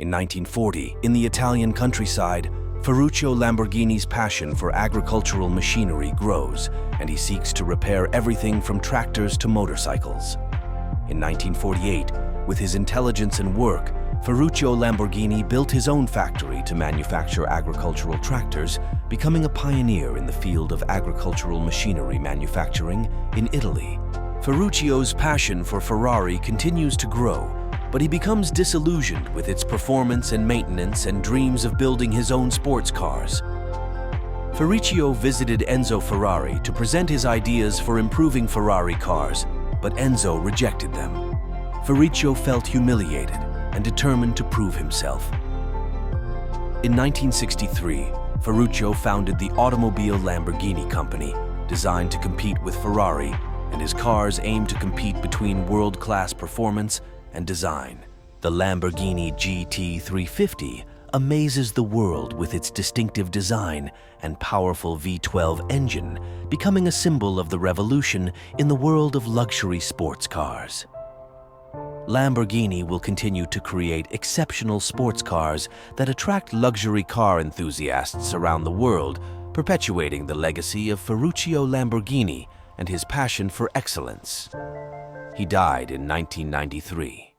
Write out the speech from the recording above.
In 1940, in the Italian countryside, Ferruccio Lamborghini's passion for agricultural machinery grows, and he seeks to repair everything from tractors to motorcycles. In 1948, with his intelligence and work, Ferruccio Lamborghini built his own factory to manufacture agricultural tractors, becoming a pioneer in the field of agricultural machinery manufacturing in Italy. Ferruccio's passion for Ferrari continues to grow, but he becomes disillusioned with its performance and maintenance and dreams of building his own sports cars. Ferruccio visited Enzo Ferrari to present his ideas for improving Ferrari cars, but Enzo rejected them. Ferruccio felt humiliated and determined to prove himself. In 1963, Ferruccio founded the automobile Lamborghini company, designed to compete with Ferrari, and his cars aimed to compete between world-class performance and design. The Lamborghini GT350 amazes the world with its distinctive design and powerful V12 engine, becoming a symbol of the revolution in the world of luxury sports cars. Lamborghini will continue to create exceptional sports cars that attract luxury car enthusiasts around the world, perpetuating the legacy of Ferruccio Lamborghini and his passion for excellence. He died in 1993.